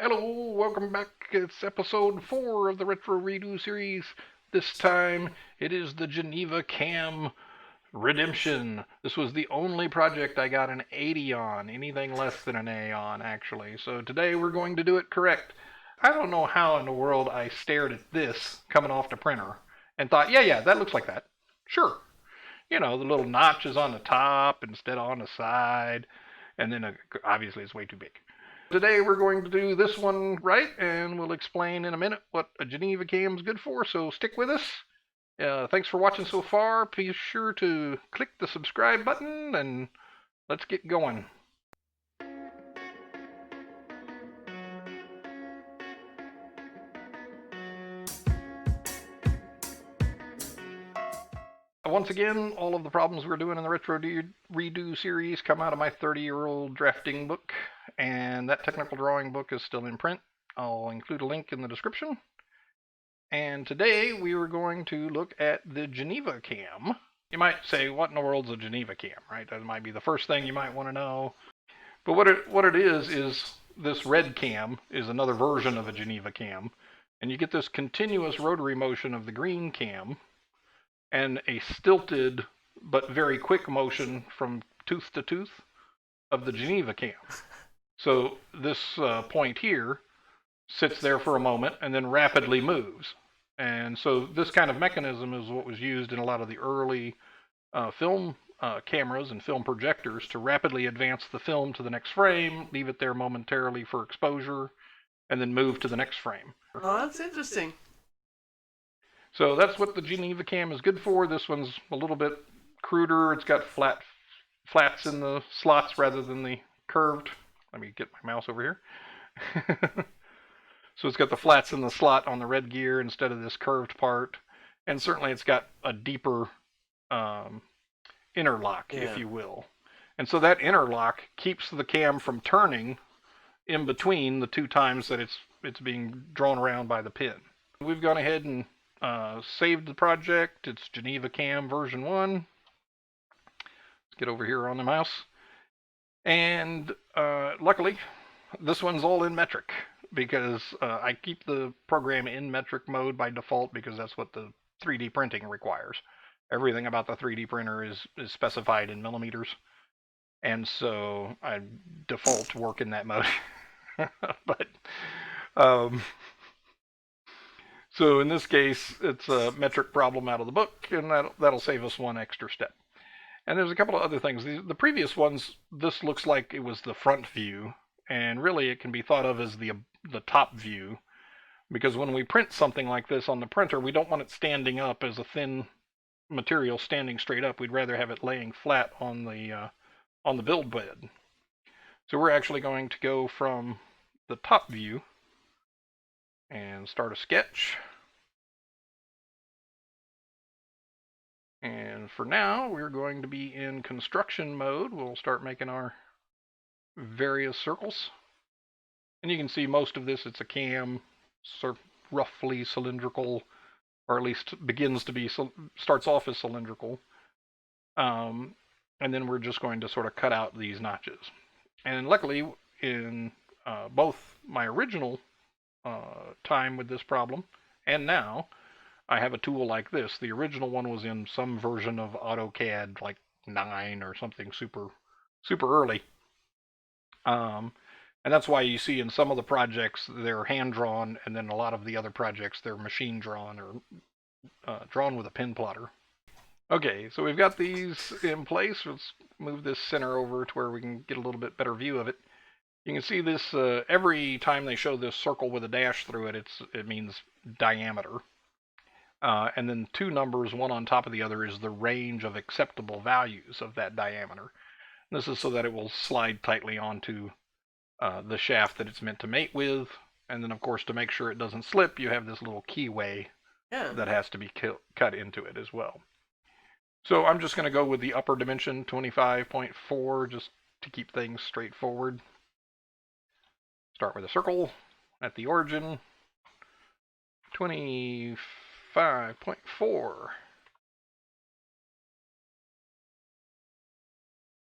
Hello, welcome back. It's episode 4 of the Retro Redo series. This time it is the Geneva Cam Redemption. This was the only project I got an 80 on, anything less than an A on, actually. So today we're going to do it correct. I don't know how in the world I stared at this coming off the printer and thought, yeah, that looks like that. Sure. You know, the little notches on the top instead of on the side, and then obviously it's way too big. Today we're going to do this one right, and we'll explain in a minute what a Geneva cam is good for, so stick with us. Thanks for watching so far. Be sure to click the subscribe button, and let's get going. Once again, all of the problems we're doing in the Retro Redo series come out of my 30-year-old drafting book, and that technical drawing book is still in print. I'll include a link in the description. And today we are going to look at the Geneva Cam. You might say, what in the world's a Geneva Cam, right? That might be the first thing you might want to know. But what it is this red cam is another version of a Geneva Cam. And you get this continuous rotary motion of the green cam and a stilted but very quick motion from tooth to tooth of the Geneva Cam. So this point here sits there for a moment and then rapidly moves. And so this kind of mechanism is what was used in a lot of the early film cameras and film projectors to rapidly advance the film to the next frame, leave it there momentarily for exposure, and then move to the next frame. Oh, that's interesting. So that's what the Geneva Cam is good for. This one's a little bit cruder. It's got flats in the slots rather than the curved. Let me get my mouse over here. So it's got the flats in the slot on the red gear instead of this curved part. And certainly it's got a deeper interlock, if you will. And so that interlock keeps the cam from turning in between the two times that it's being drawn around by the pin. We've gone ahead and saved the project. It's Geneva Cam version 1. Let's get over here on the mouse. And luckily, this one's all in metric, because I keep the program in metric mode by default because that's what the 3D printing requires. Everything about the 3D printer is specified in millimeters, and so I default work in that mode. But so in this case, it's a metric problem out of the book, and that'll save us one extra step. And there's a couple of other things. The previous ones, this looks like it was the front view, and really it can be thought of as the top view, because when we print something like this on the printer, we don't want it standing up as a thin material standing straight up. We'd rather have it laying flat on the build bed. So we're actually going to go from the top view and start a sketch. And for now, we're going to be in construction mode. We'll start making our various circles. And you can see most of this, it's a cam, sort of roughly cylindrical, or at least begins to be, starts off as cylindrical. And then we're just going to sort of cut out these notches. And luckily, in both my original time with this problem and now, I have a tool like this. The original one was in some version of Autocad, like 9 or something super early. And that's why you see in some of the projects they're hand-drawn, and then a lot of the other projects they're machine-drawn or drawn with a pin plotter. Okay, so we've got these in place. Let's move this center over to where we can get a little bit better view of it. You can see this every time they show this circle with a dash through it, it means diameter. And then two numbers, one on top of the other, is the range of acceptable values of that diameter. And this is so that it will slide tightly onto the shaft that it's meant to mate with. And then, of course, to make sure it doesn't slip, you have this little keyway that has to be cut into it as well. So I'm just going to go with the upper dimension, 25.4, just to keep things straightforward. Start with a circle at the origin, 25.4.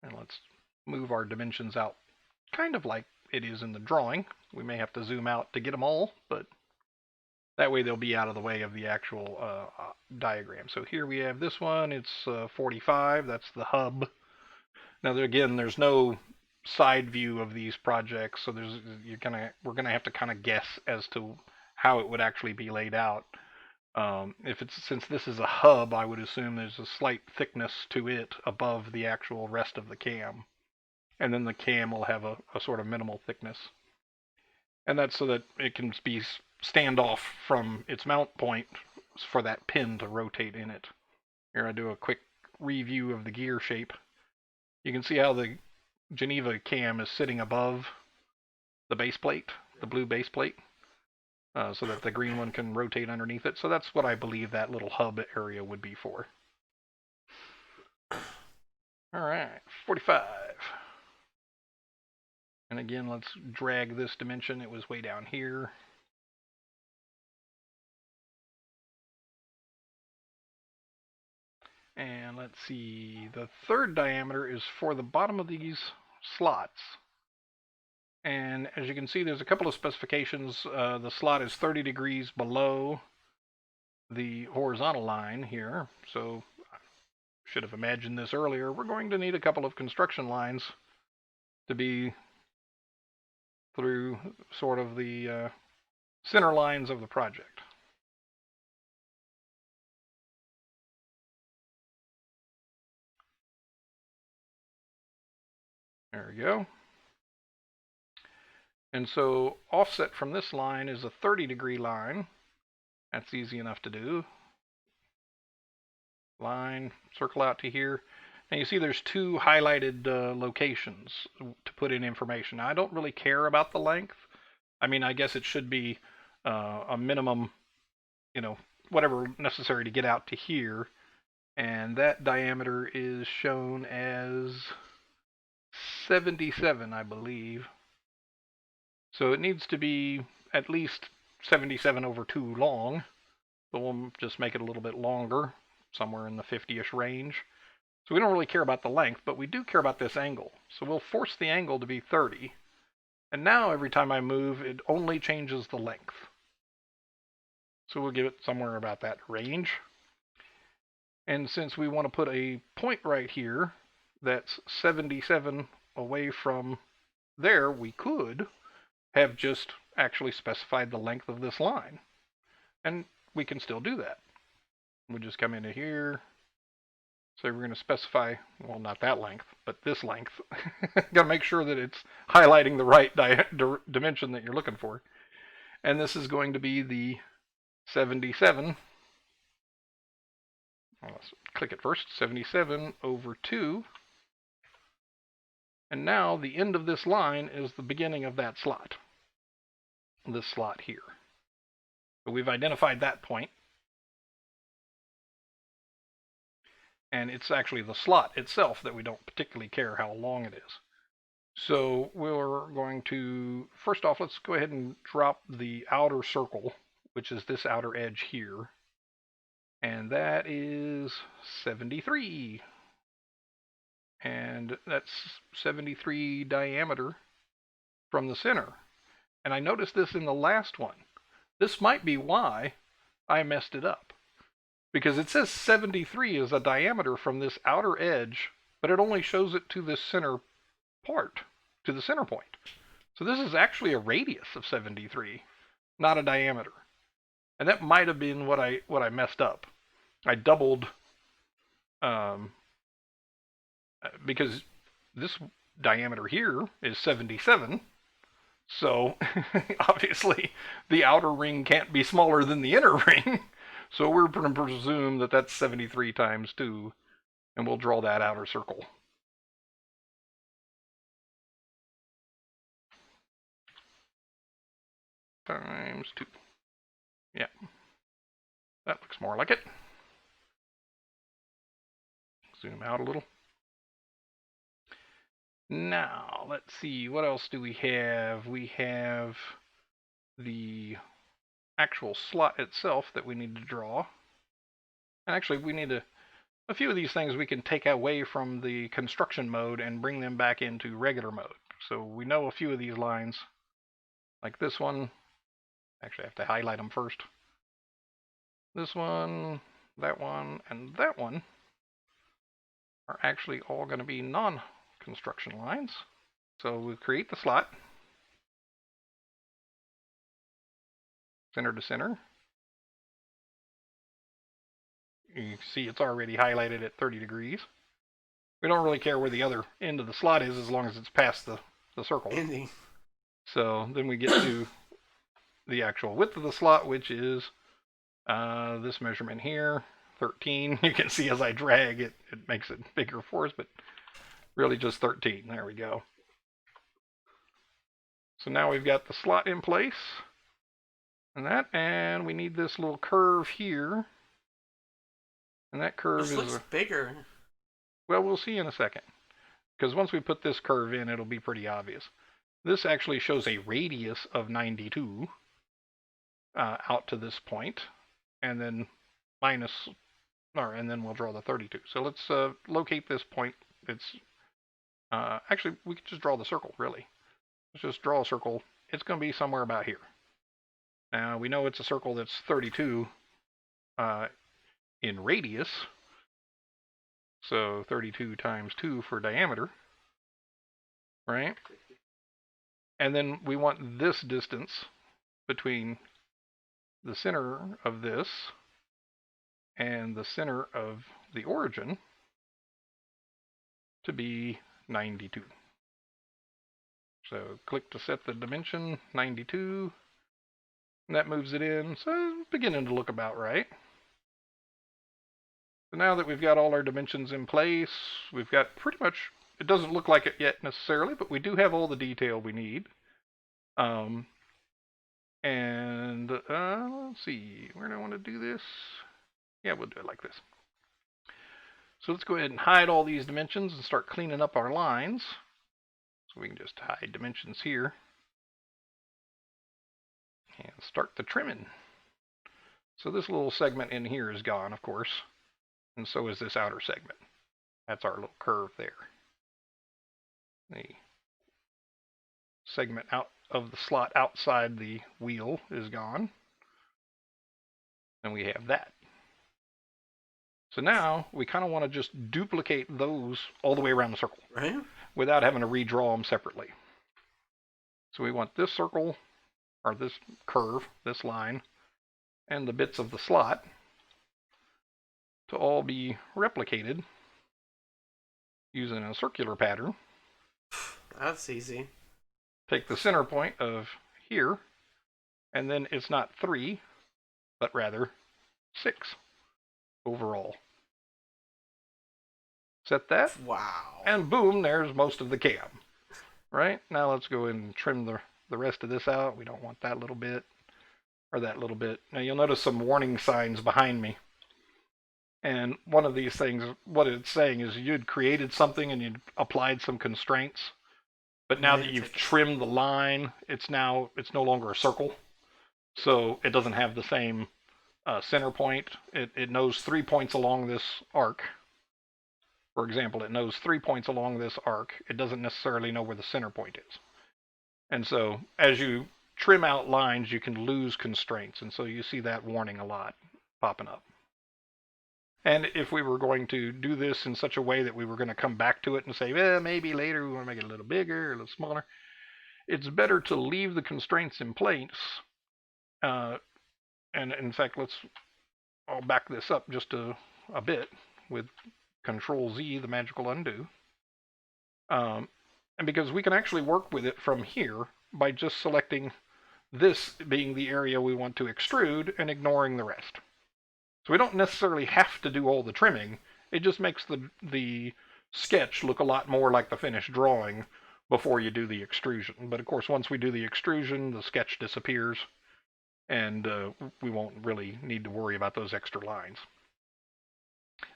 And let's move our dimensions out kind of like it is in the drawing. We may have to zoom out to get them all, but that way they'll be out of the way of the actual diagram. So here we have this one. It's 45. That's the hub. Now again, there's no side view of these projects, so we're gonna have to kind of guess as to how it would actually be laid out. Since this is a hub, I would assume there's a slight thickness to it above the actual rest of the cam, and then the cam will have a sort of minimal thickness, and that's so that it can be standoff from its mount point for that pin to rotate in it. Here I do a quick review of the gear shape. You can see how the Geneva cam is sitting above the base plate, the blue base plate, so that the green one can rotate underneath it. So that's what I believe that little hub area would be for. All right, 45. And again, let's drag this dimension. It was way down here. And let's see, the third diameter is for the bottom of these slots. And as you can see, there's a couple of specifications. The slot is 30 degrees below the horizontal line here. So I should have imagined this earlier. We're going to need a couple of construction lines to be through sort of the center lines of the project. There we go. And so offset from this line is a 30-degree line. That's easy enough to do. Line, circle out to here. Now you see there's two highlighted locations to put in information. Now, I don't really care about the length. I mean, I guess it should be a minimum, whatever necessary to get out to here. And that diameter is shown as 77, I believe. So it needs to be at least 77 over 2 long, but we'll just make it a little bit longer, somewhere in the 50-ish range. So we don't really care about the length, but we do care about this angle. So we'll force the angle to be 30. And now every time I move, it only changes the length. So we'll give it somewhere about that range. And since we want to put a point right here that's 77 away from there, we could have just actually specified the length of this line. And we can still do that. We just come into here. So we're going to specify, well, not that length, but this length. Got to make sure that it's highlighting the right dimension that you're looking for. And this is going to be the 77. Well, let's click it first. 77 over 2. And now the end of this line is the beginning of that slot. This slot here. So we've identified that point. And it's actually the slot itself that we don't particularly care how long it is. So we're going to, first off, let's go ahead and drop the outer circle, which is this outer edge here. And that is 73. And that's 73 diameter from the center. And I noticed this in the last one. This might be why I messed it up. Because it says 73 is a diameter from this outer edge, but it only shows it to this center part, to the center point. So this is actually a radius of 73, not a diameter. And that might have been what I messed up. I doubled, because this diameter here is 77. So obviously the outer ring can't be smaller than the inner ring. So we're going to presume that that's 73 times 2, and we'll draw that outer circle. Times 2. Yeah, that looks more like it. Zoom out a little. Now, let's see, what else do we have? We have the actual slot itself that we need to draw. And actually, we need a few of these things we can take away from the construction mode and bring them back into regular mode. So we know a few of these lines. Like this one. Actually, I have to highlight them first. This one, and that one are actually all going to be non-construction lines. So we create the slot, center to center. You can see it's already highlighted at 30 degrees. We don't really care where the other end of the slot is as long as it's past the circle. Andy. So then we get to the actual width of the slot, which is this measurement here, 13. You can see as I drag it, it makes it bigger for us, but really just 13. There we go. So now we've got the slot in place, and we need this little curve here. And that curve looks bigger. Well, we'll see in a second. Because once we put this curve in, it'll be pretty obvious. This actually shows a radius of 92 out to this point, and then and then we'll draw the 32. So let's locate this point. It's actually, we could just draw the circle, really. Let's just draw a circle. It's going to be somewhere about here. Now, we know it's a circle that's 32 in radius. So 32 times 2 for diameter, right? And then we want this distance between the center of this and the center of the origin to be 92. So click to set the dimension, 92, and that moves it in. So it's beginning to look about right. So now that we've got all our dimensions in place, we've got pretty much, it doesn't look like it yet necessarily, but we do have all the detail we need. Let's see, where do I want to do this? Yeah, we'll do it like this. So let's go ahead and hide all these dimensions and start cleaning up our lines. So we can just hide dimensions here. And start the trimming. So this little segment in here is gone, of course. And so is this outer segment. That's our little curve there. The segment out of the slot outside the wheel is gone. And we have that. So now we kind of want to just duplicate those all the way around the circle. Right. Without having to redraw them separately. So we want this circle, or this curve, this line, and the bits of the slot to all be replicated using a circular pattern. That's easy. Take the center point of here, and then it's not 3, but rather 6 overall. Set that. Wow. And boom, there's most of the cam. Right? Now let's go and trim the rest of this out. We don't want that little bit, or that little bit. Now you'll notice some warning signs behind me. And one of these things, what it's saying is you'd created something and you'd applied some constraints, but now that you've trimmed the line, it's no longer a circle. So it doesn't have the same center point. It knows 3 points along this arc. For example, it knows 3 points along this arc. It doesn't necessarily know where the center point is. And so as you trim out lines, you can lose constraints. And so you see that warning a lot popping up. And if we were going to do this in such a way that we were going to come back to it and say, well, maybe later we want to make it a little bigger, a little smaller, it's better to leave the constraints in place. And in fact, I'll back this up just a bit with Control Z, the magical undo. And because we can actually work with it from here by just selecting this being the area we want to extrude and ignoring the rest. So we don't necessarily have to do all the trimming. It just makes the sketch look a lot more like the finished drawing before you do the extrusion. But of course, once we do the extrusion, the sketch disappears, and we won't really need to worry about those extra lines.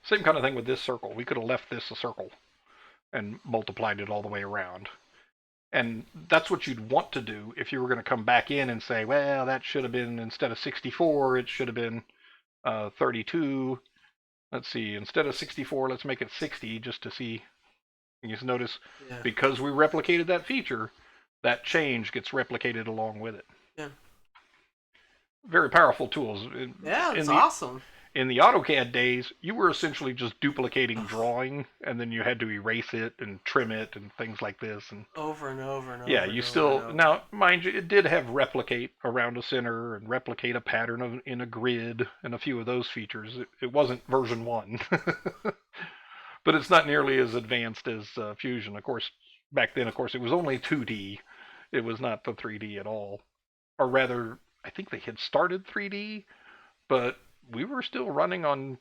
Same kind of thing with this circle. We could have left this a circle and multiplied it all the way around. And that's what you'd want to do if you were going to come back in and say, well, that should have been, instead of 64, it should have been 32. Let's see, instead of 64, let's make it 60 just to see. You just notice, because we replicated that feature, that change gets replicated along with it. Yeah. Very powerful tools. Yeah, it's awesome. In the Autocad days, you were essentially just duplicating drawing, and then you had to erase it and trim it and things like this. And over and over and yeah, over. you and still over. now, mind you, it did have replicate around a center and replicate a pattern in a grid and a few of those features. It wasn't version 1, but it's not nearly as advanced as Fusion. Of course, back then, of course, it was only 2D. It was not the 3D at all, or rather, I think they had started 3D, but we were still running on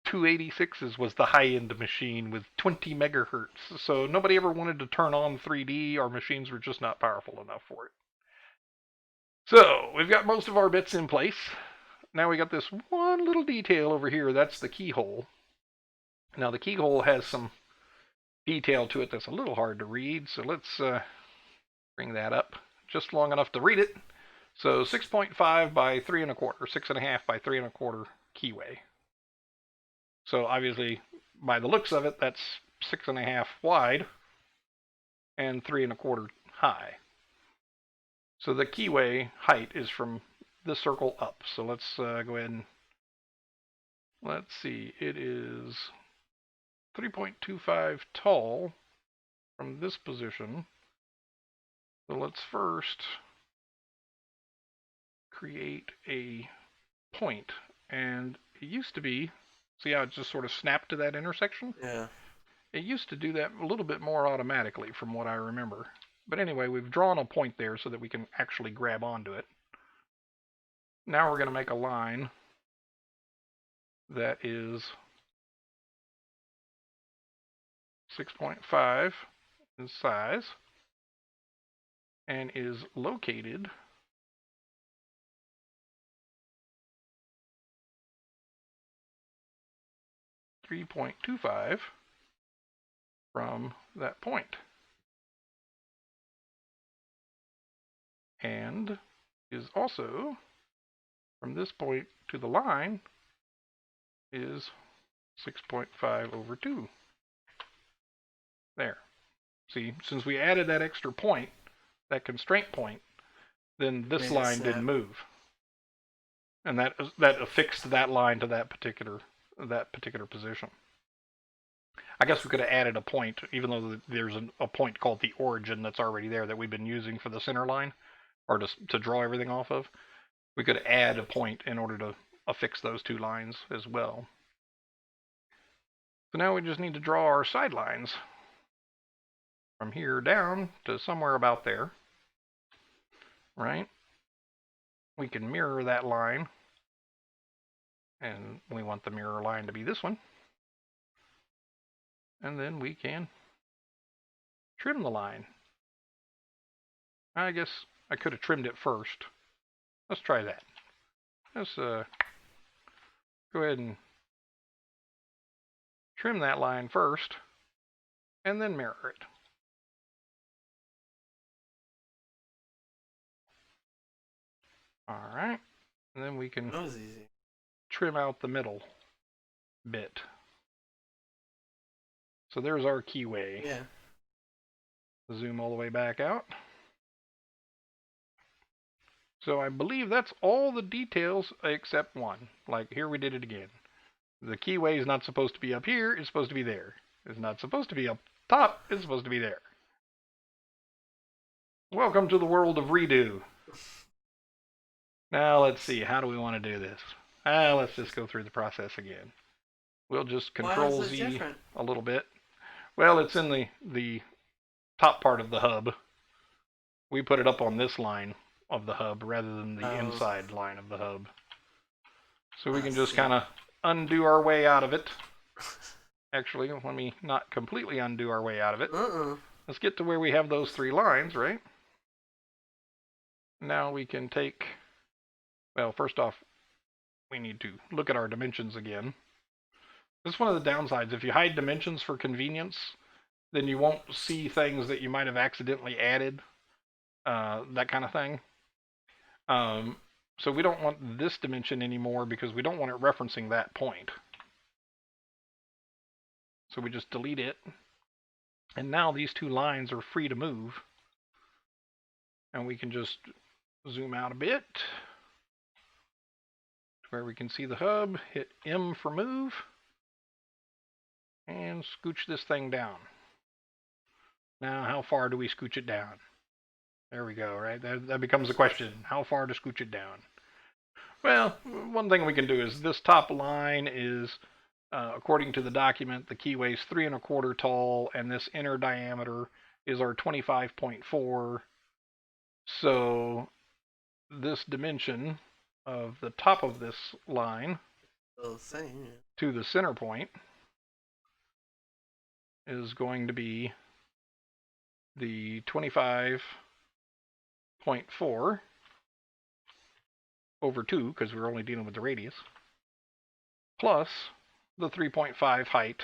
286s was the high-end machine with 20 megahertz. So nobody ever wanted to turn on 3D. Our machines were just not powerful enough for it. So we've got most of our bits in place. Now we got this one little detail over here. That's the keyhole. Now the keyhole has some detail to it that's a little hard to read. So let's bring that up just long enough to read it. So 6.5 by 3 1/4, 6.5 by 3 1/4 keyway. So obviously, by the looks of it, that's 6.5 wide and 3 1/4 high. So the keyway height is from this circle up. So let's go ahead and let's see. It is 3.25 tall from this position. So let's first create a point. And it used to be, see how it just sort of snapped to that intersection? Yeah. It used to do that a little bit more automatically from what I remember. But anyway, we've drawn a point there so that we can actually grab onto it. Now we're going to make a line that is 6.5 in size and is located .25 from that point. And is also, from this point to the line, is 6.5 over 2. There. See, since we added that extra point, that constraint point, then this line didn't move. And that affixed that line to that particular position. I guess we could have added a point, even though there's a point called the origin that's already there that we've been using for the center line, or to draw everything off of. We could add a point in order to affix those two lines as well. So now we just need to draw our side lines from here down to somewhere about there, right? We can mirror that line, and we want the mirror line to be this one. And then we can trim the line. I guess I could have trimmed it first. Let's try that. Let's go ahead and trim that line first, and then mirror it. All right, and then we can trim out the middle bit. So there's our keyway. Yeah. Zoom all the way back out. So I believe that's all the details except one. Like here we did it again. The keyway is not supposed to be up here, it's supposed to be there. It's not supposed to be up top, it's supposed to be there. Welcome to the world of redo. Now let's see, how do we want to do this? Let's just go through the process again. We'll just Control Z a little bit. Well, it's in the top part of the hub. We put it up on this line of the hub rather than the inside line of the hub. So we can just kind of undo our way out of it. Actually, let me not completely undo our way out of it. Let's get to where we have those 3 lines, right? Now we can take, well, first off, we need to look at our dimensions again. This is one of the downsides. If you hide dimensions for convenience, then you won't see things that you might have accidentally added, that kind of thing. So we don't want this dimension anymore because we don't want it referencing that point. So we just delete it. And now these two lines are free to move. And we can just zoom out a bit to where we can see the hub, hit M for move, and scooch this thing down. Now, how far do we scooch it down? There we go, right? That becomes the question. How far to scooch it down? Well, one thing we can do is this top line is, according to the document, the key weighs 3 1/4 tall, and this inner diameter is our 25.4. So this dimension of the top of this line to the center point is going to be the 25.4 over 2, because we're only dealing with the radius, plus the 3.5 height,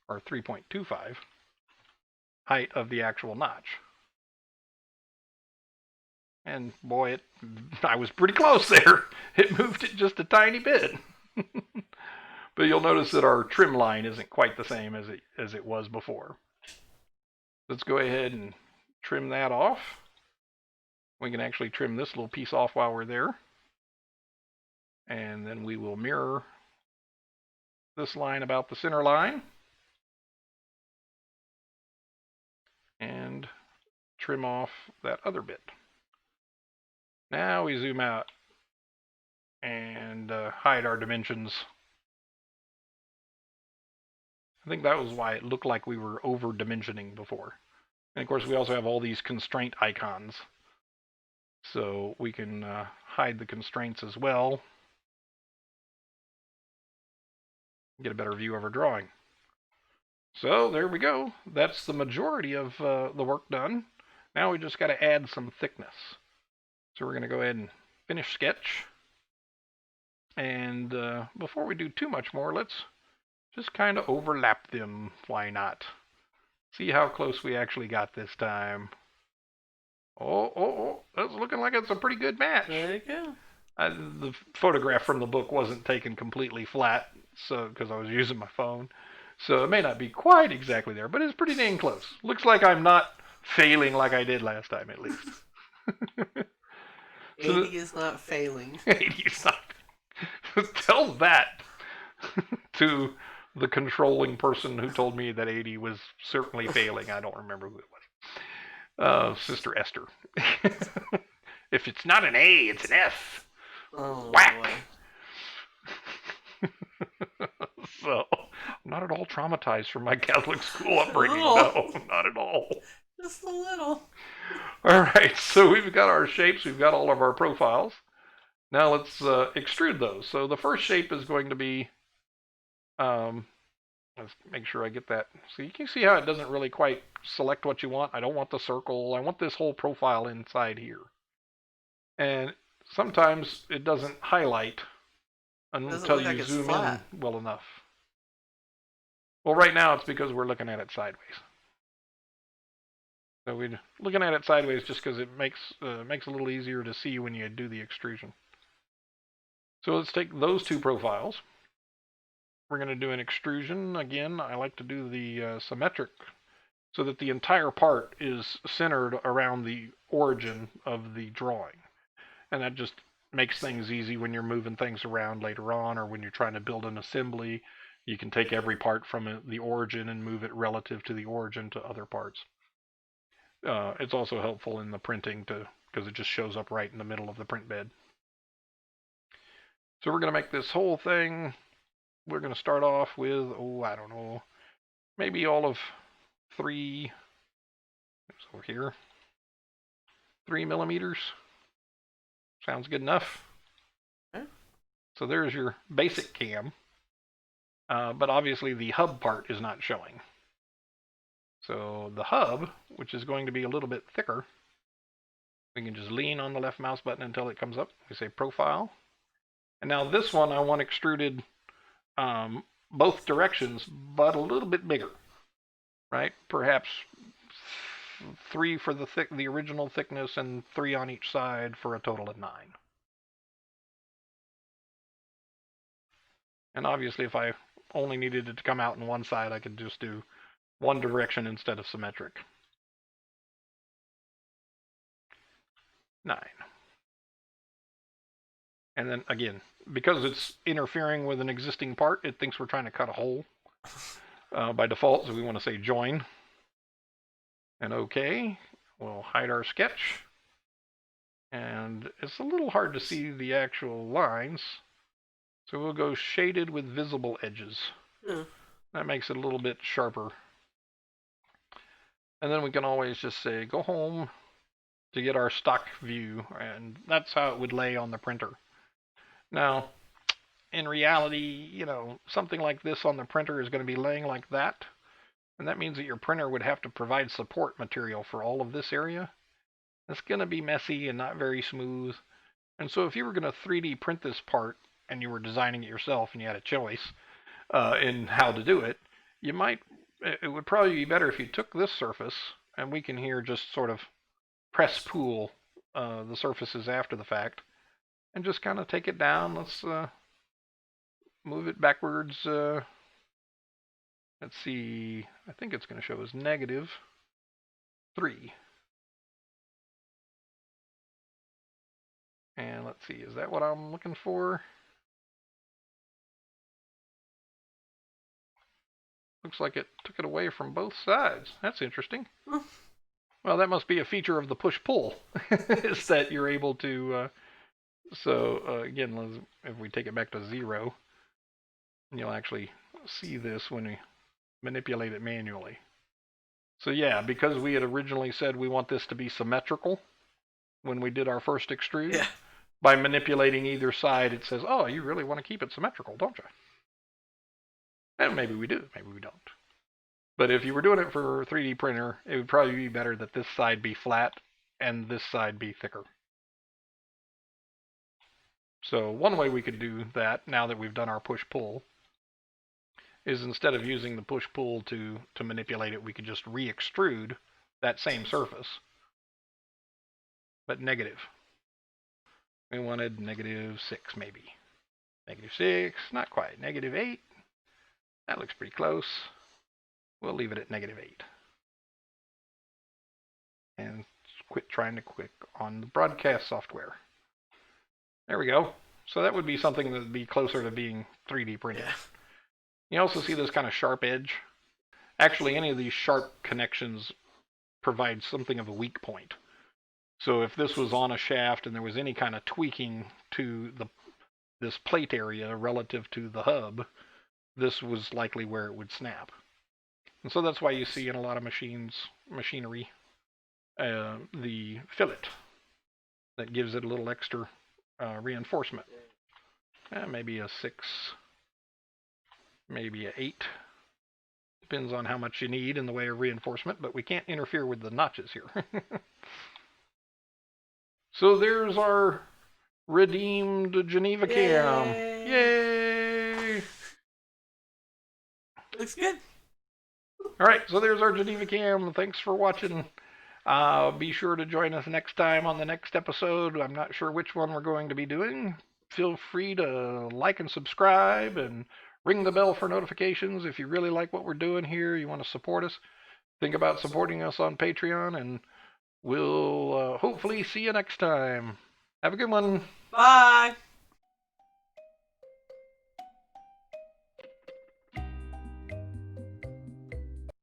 or 3.25 height of the actual notch. And boy, I was pretty close there. It moved it just a tiny bit. But you'll notice that our trim line isn't quite the same as it was before. Let's go ahead and trim that off. We can actually trim this little piece off while we're there. And then we will mirror this line about the center line. And trim off that other bit. Now we zoom out and hide our dimensions. I think that was why it looked like we were over dimensioning before. And of course we also have all these constraint icons. So we can hide the constraints as well. Get a better view of our drawing. So there we go. That's the majority of the work done. Now we just got to add some thickness. So we're going to go ahead and finish sketch. And before we do too much more, let's just kind of overlap them. Why not? See how close we actually got this time. Oh, that's looking like it's a pretty good match. There you go. The photograph from the book wasn't taken completely flat, so because I was using my phone. So it may not be quite exactly there, but it's pretty dang close. Looks like I'm not failing like I did last time, at least. 80 is not failing. 80 is not. Tell that to the controlling person who told me that 80 was certainly failing. I don't remember who it was. Sister Esther. If it's not an A, it's an F. Oh, whack. So, I'm not at all traumatized from my Catholic school upbringing. No, not at all. Just a little. All right, so we've got our shapes. We've got all of our profiles. Now let's extrude those. So the first shape is going to be, let's make sure I get that. So you can see how it doesn't really quite select what you want. I don't want the circle. I want this whole profile inside here. And sometimes it doesn't highlight until you zoom in well enough. Well, right now it's because we're looking at it sideways. So we're looking at it sideways just because it makes a little easier to see when you do the extrusion. So let's take those two profiles. We're going to do an extrusion. Again, I like to do the symmetric so that the entire part is centered around the origin of the drawing. And that just makes things easy when you're moving things around later on, or when you're trying to build an assembly. You can take every part from the origin and move it relative to the origin to other parts. It's also helpful in the printing because it just shows up right in the middle of the print bed. So we're going to make this whole thing. We're going to start off with, I don't know, maybe all of 3, it's over here, 3 millimeters. Sounds good enough. Okay. So there's your basic cam, but obviously the hub part is not showing. So the hub, which is going to be a little bit thicker, we can just lean on the left mouse button until it comes up. We say Profile. And now this one I want extruded both directions, but a little bit bigger, right? Perhaps 3 for the original thickness and 3 on each side for a total of 9. And obviously if I only needed it to come out on one side, I could just do one direction instead of symmetric. 9. And then again, because it's interfering with an existing part, it thinks we're trying to cut a hole by default, so we want to say join. And OK. We'll hide our sketch. And it's a little hard to see the actual lines, so we'll go shaded with visible edges. That makes it a little bit sharper. And then we can always just say go home to get our stock view, and that's how it would lay on the printer. Now, in reality, you know, something like this on the printer is going to be laying like that, and that means that your printer would have to provide support material for all of this area. It's going to be messy and not very smooth. And so if you were going to 3D print this part and you were designing it yourself and you had a choice in how to do it, it would probably be better if you took this surface, and we can here just sort of press pool the surfaces after the fact, and just kind of take it down. Let's move it backwards. Let's see, I think it's going to show as -3. And let's see, is that what I'm looking for? Looks like it took it away from both sides. That's interesting. Well, that must be a feature of the push-pull, is that you're able to... again, if we take it back to 0, you'll actually see this when we manipulate it manually. So yeah, because we had originally said we want this to be symmetrical when we did our first extrude, Yeah. By manipulating either side, it says, oh, you really want to keep it symmetrical, don't you? And maybe we do, maybe we don't. But if you were doing it for a 3D printer, it would probably be better that this side be flat and this side be thicker. So one way we could do that, now that we've done our push-pull, is instead of using the push-pull to manipulate it, we could just re-extrude that same surface, but negative. We wanted -6 maybe. -6, not quite. -8. That looks pretty close. We'll leave it at -8. And quit trying to click on the broadcast software. There we go. So that would be something that would be closer to being 3D printed. Yeah. You also see this kind of sharp edge. Actually, any of these sharp connections provide something of a weak point. So if this was on a shaft and there was any kind of tweaking to this plate area relative to the hub, this was likely where it would snap. And so that's why you see in a lot of machinery, the fillet that gives it a little extra reinforcement. Maybe a 6, maybe a 8. Depends on how much you need in the way of reinforcement, but we can't interfere with the notches here. So there's our redeemed Geneva Cam. Yay! Looks good. All right, so there's our Geneva Cam. Thanks for watching. Be sure to join us next time on the next episode. I'm not sure which one we're going to be doing. Feel free to like and subscribe and ring the bell for notifications if you really like what we're doing here. You want to support us. Think about supporting us on Patreon, and we'll hopefully see you next time. Have a good one. Bye.